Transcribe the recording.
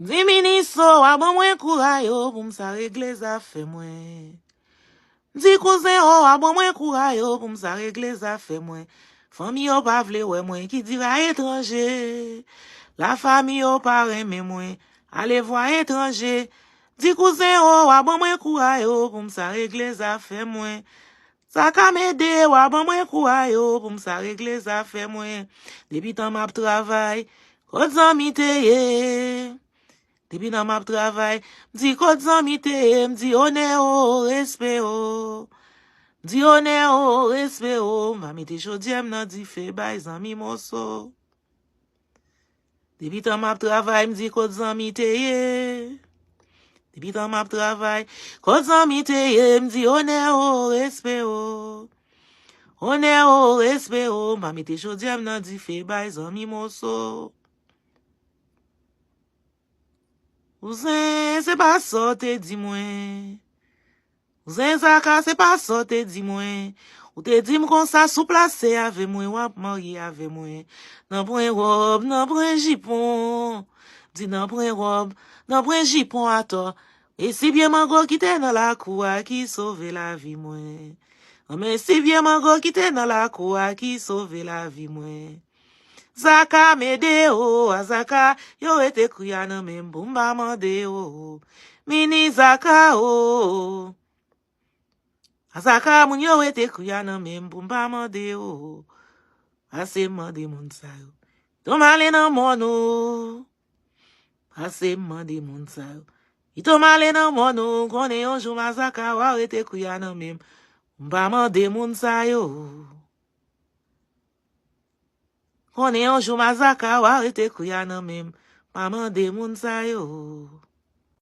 Di miniso, a bon mwen kouraj yo pou m'sa regle zafè mwen. Di cousin yo, a bon mwen kouraj yo pou m'sa regle zafè mwen. Fami yo pa vle wè mwen ki dira étranger. La famille yo pa reme mwen, ale vwa étranger. Di cousin yo, a bon mwen kouraj yo pou m'sa regle zafè mwen. Sa ka m'ede yo, a bon mwen kouraj yo pou m'sa regle zafè mwen. Depi tan map travay, kote zami teye. Depi nan map travay, m'di kote zami teye, m'di one o, respect o. M'di one o, respect o. M'a mette chodiem nan di fe bay zami moso. Depi tan map travay, m'di kote zami teye. Depi tan map travay, kote zami teye, m'di one o, respect o. One o, respect o. M'a mette chodiem nan di fe bay zami moso. Ouzen, se pa sote di mwen. Ouzen zaka, se pa sote di mwen. Ou te di m kon sa sou place ave mwen, wap mori ave mwen. Nan pren rob, nan pren jipon. Di nan pren rob, nan pren jipon ato. E si bien mango ki te nan la koua ki sauve la vi mwen. Men si bien mango ki te nan la koua ki sauve la vi mwen. Zaka mede o, azaka, yo ete kuya nan men bumba mande o. Mini zaka o. Azaka moun yo ete kuya nan men bumba mande o. Ase mande moun sa yo. Ito male nan mono. Ase mande moun sa yo. Ito male nan mono, kone yon jou mazaka wa ete kuya nan men bumba mande moun sa yo. Kone yon jou mazaka wa ete kuya nan men, maman de moun sa yo.